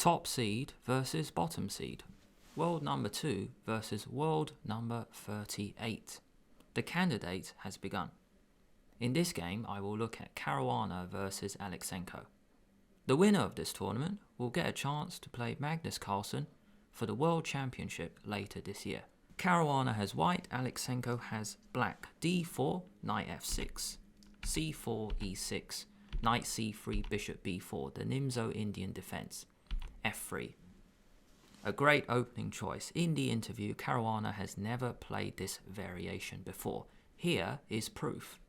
Top seed versus bottom seed. World number 2 versus world number 38. The candidate has begun. In this game, I will look at Caruana versus Alekseenko. The winner of this tournament will get a chance to play Magnus Carlsen for the World Championship later this year. Caruana has white, Alekseenko has black. d4, knight f6, c4, e6, knight c3, bishop b4, the Nimzo-Indian defense, f3. A great opening choice. In the interview, Caruana has never played this variation before. Here is proof.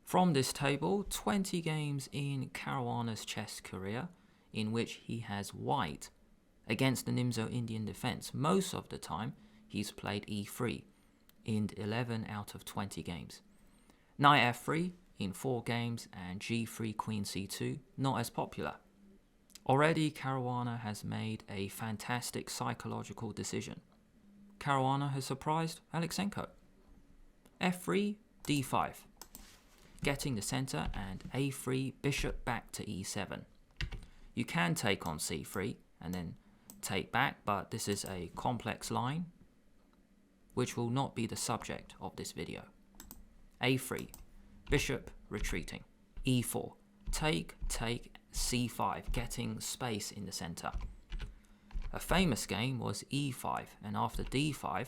From this table, 20 games in Caruana's chess career in which he has white against the Nimzo-Indian defense. Most of the time, he's played e3 in 11 out of 20 games. Knight f3 in 4 games and g3, queen c2, not as popular. Already, Caruana has made a fantastic psychological decision. Caruana has surprised Alekseenko. f3, d5. Getting the center and a3, bishop back to e7. You can take on c3 and then take back, but this is a complex line which will not be the subject of this video. a3, bishop retreating. e4, take, c5, getting space in the center. A famous game was e5, and after d5,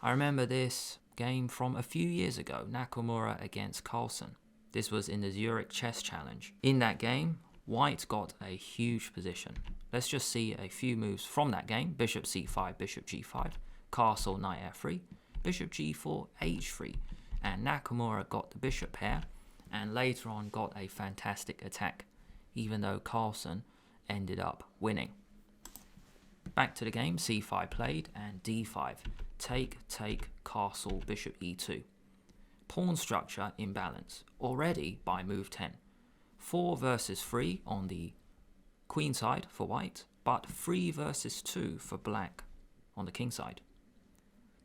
I remember this game from a few years ago, Nakamura against Carlsen. This was in the Zurich Chess Challenge. In that game, white got a huge position. Let's just see a few moves from that game. Bishop c5, bishop g5, castle, knight f3, bishop g4, h3, and Nakamura got the bishop pair and later on got a fantastic attack, even though Carlsen ended up winning. Back to the game, c5 played and d5. Take, castle, bishop e2. Pawn structure imbalance, already by move 10. 4 versus 3 on the queen side for white, but 3 versus 2 for black on the king side.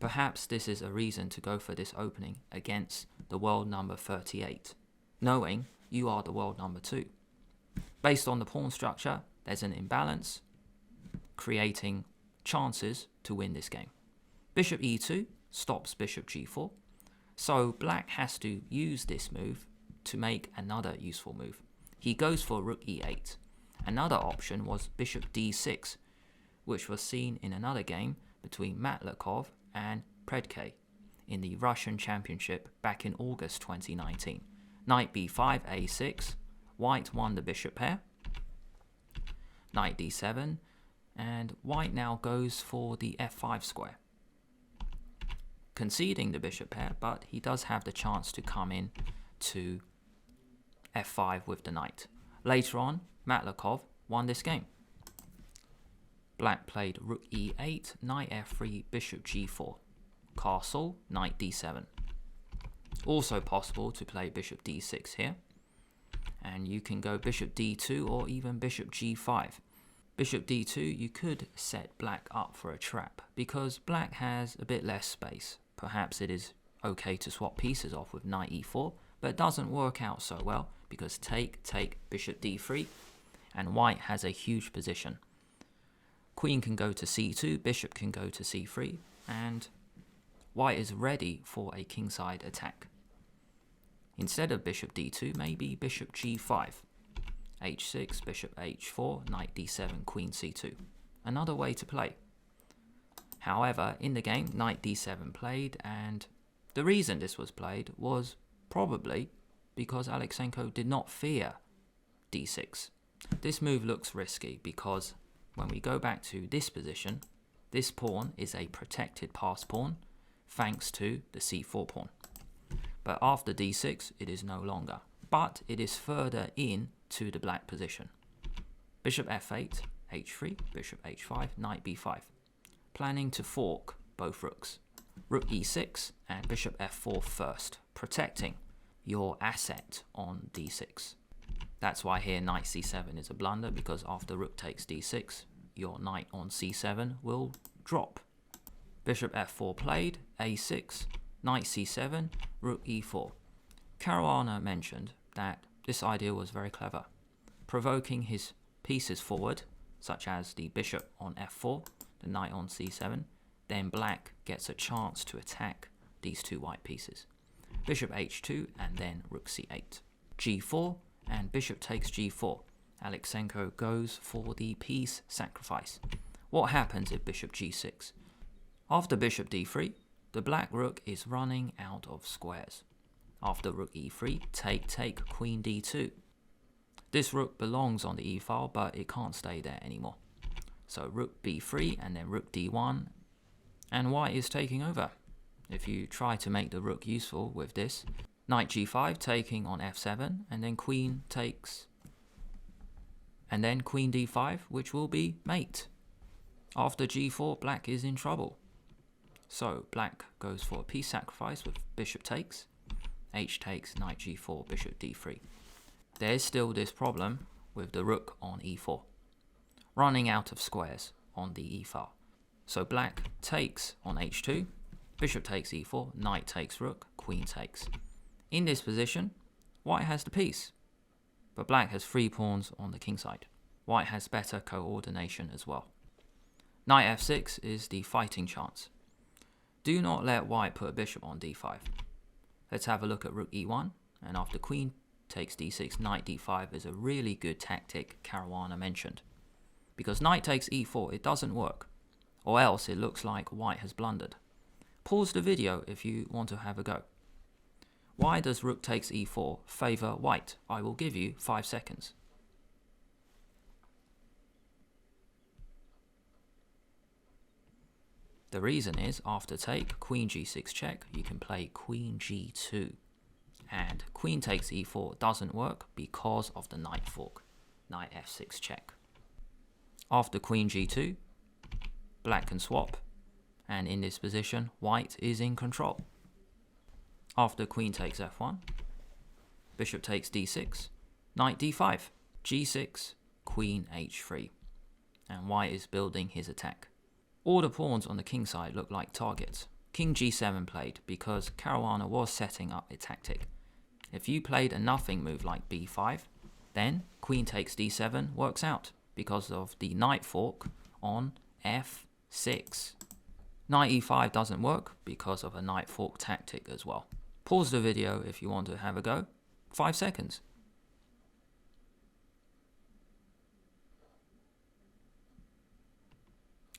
Perhaps this is a reason to go for this opening against the world number 38, knowing you are the world number 2. Based on the pawn structure, there's an imbalance, creating chances to win this game. Bishop e2 stops bishop g4, so black has to use this move to make another useful move. He goes for rook e8. Another option was bishop d6, which was seen in another game between Matlakov and Predke in the Russian Championship back in August 2019. Knight b5, a6, white won the bishop pair. Knight d7, and white now goes for the f5 square, conceding the bishop pair, but he does have the chance to come in to f5 with the knight. Later on, Matlakov won this game. Black played rook e8, knight f3, bishop g4, castle, knight d7. Also possible to play bishop d6 here, and you can go bishop d2 or even bishop g5. Bishop d2, you could set black up for a trap because black has a bit less space. Perhaps it is okay to swap pieces off with knight e4, but it doesn't work out so well because take, bishop d3, and white has a huge position. Queen can go to c2, bishop can go to c3, and white is ready for a kingside attack. Instead of bishop d2, maybe bishop g5, h6, bishop h4, knight d7, queen c2. Another way to play. However, in the game, knight d7 played, and the reason this was played was probably because Alekseenko did not fear d6. This move looks risky because when we go back to this position, this pawn is a protected pass pawn thanks to the c4 pawn. But after d6, it is no longer, but it is further in to the black position. Bishop f8, h3, bishop h5, knight b5. Planning to fork both rooks. Rook e6 and bishop f4 first, protecting your asset on d6. That's why here knight c7 is a blunder, because after rook takes d6, your knight on c7 will drop. Bishop f4 played, a6, knight c7, rook e4. Caruana mentioned that this idea was very clever, provoking his pieces forward such as the bishop on f4, the knight on c7, then black gets a chance to attack these two white pieces. Bishop h2 and then rook c8. g4 and bishop takes g4. Alekseenko goes for the piece sacrifice. What happens if bishop g6? After bishop d3, the black rook is running out of squares. After rook e3, take, queen d2. This rook belongs on the e file, but it can't stay there anymore. So rook b3 and then rook d1, and white is taking over. If you try to make the rook useful with this, knight g5 taking on f7, and then queen takes, and then queen d5, which will be mate. After g4, black is in trouble. So black goes for a piece sacrifice with bishop takes, h takes, knight g4, bishop d3. There's still this problem with the rook on e4, running out of squares on the e file. So black takes on h2, bishop takes e4, knight takes rook, queen takes. In this position, white has the piece, but black has 3 pawns on the king side. White has better coordination as well. Knight f6 is the fighting chance. Do not let white put a bishop on d5. Let's have a look at rook e1, and after queen takes d6, knight d5 is a really good tactic Caruana mentioned. Because knight takes e4, it doesn't work, or else it looks like white has blundered. Pause the video if you want to have a go. Why does rook takes e4 favour white? I will give you 5 seconds. The reason is, after take, queen g6 check, you can play queen g2. And queen takes e4 doesn't work because of the knight fork. Knight f6 check. After queen g2, black can swap, and in this position, white is in control. After queen takes f1, bishop takes d6, knight d5, g6, queen h3, and white is building his attack. All the pawns on the king side look like targets. King g7 played because Caruana was setting up a tactic. If you played a nothing move like b5, then queen takes d7 works out because of the knight fork on f6. Knight e5 doesn't work because of a knight fork tactic as well. Pause the video if you want to have a go. 5 seconds.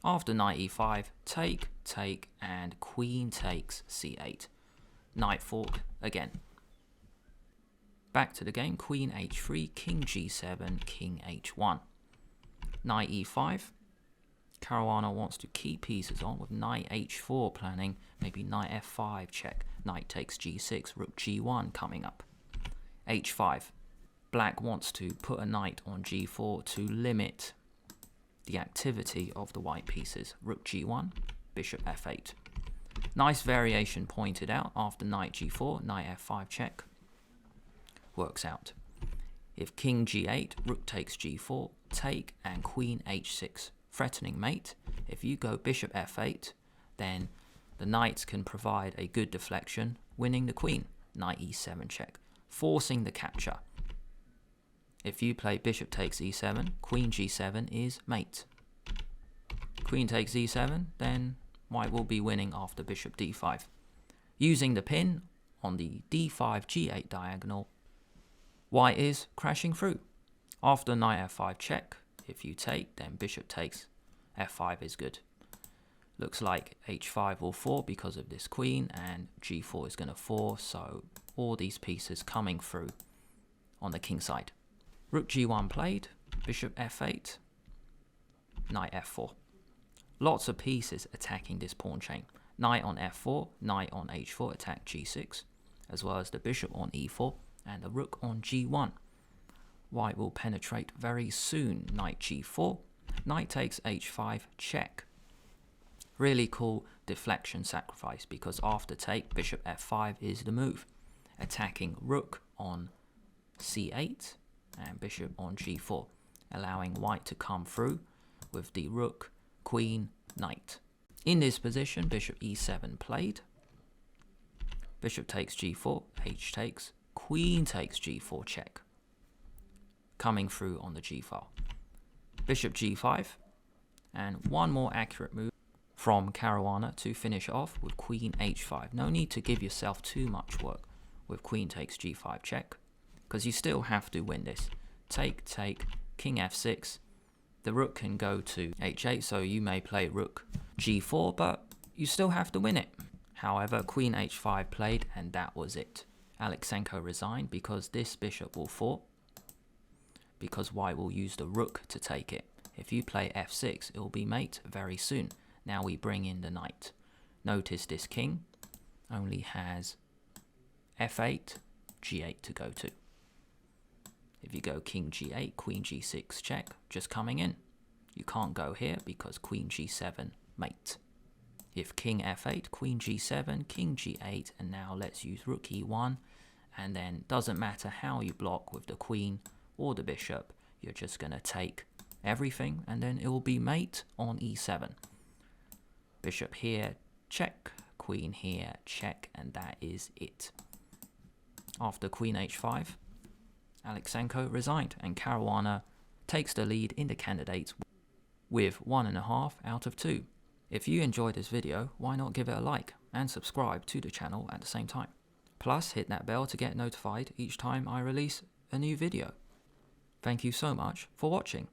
After knight e5, take, and queen takes c8. Knight fork again. Back to the game, queen h3, king g7, king h1. Knight e5. Caruana wants to keep pieces on with knight h4 planning, maybe knight f5 check, knight takes g6, rook g1 coming up. h5. Black wants to put a knight on g4 to limit the activity of the white pieces. Rook g1, bishop f8. Nice variation pointed out after knight g4, knight f5 check. Works out. If king g8, rook takes g4, take, and queen h6. Threatening mate. If you go bishop f8, then the knights can provide a good deflection, winning the queen. Knight e7 check, forcing the capture. If you play bishop takes e7, queen g7 is mate. Queen takes e7, then white will be winning after bishop d5. Using the pin on the d5 g8 diagonal, white is crashing through. After knight f5 check, if you take, then bishop takes f5 is good. Looks like h5 will fall because of this queen, and g4 is going to fall, so all these pieces coming through on the king side. Rook g1 played, bishop f8, knight f4. Lots of pieces attacking this pawn chain. Knight on f4, knight on h4 attack g6, as well as the bishop on e4 and the rook on g1. White will penetrate very soon. Knight g4, knight takes h5 check. Really cool deflection sacrifice because after take, bishop f5 is the move. Attacking rook on c8 and bishop on g4, allowing white to come through with the rook, queen, knight. In this position, bishop e7 played. Bishop takes g4, h takes, queen takes g4 check. Coming through on the g file. Bishop g5, and one more accurate move from Caruana to finish off with queen h5. No need to give yourself too much work with queen takes g5 check, because you still have to win this. Take, king f6. The rook can go to h8, so you may play rook g4, but you still have to win it. However, queen h5 played, and that was it. Alekseenko resigned because this bishop will fall, because white will use the rook to take it. If you play f6, it will be mate very soon. Now we bring in the knight. Notice this king only has f8, g8 to go to. If you go king g8, queen g6 check, just coming in. You can't go here because queen g7 mate. If king f8, queen g7, king g8, and now let's use rook e1, and then doesn't matter how you block with the queen or the bishop, you're just going to take everything, and then it will be mate on e7. Bishop here, check, queen here, check, and that is it. After queen h5, Alekseenko resigned, and Caruana takes the lead in the candidates with 1.5 out of 2. If you enjoyed this video, why not give it a like and subscribe to the channel at the same time. Plus hit that bell to get notified each time I release a new video. Thank you so much for watching.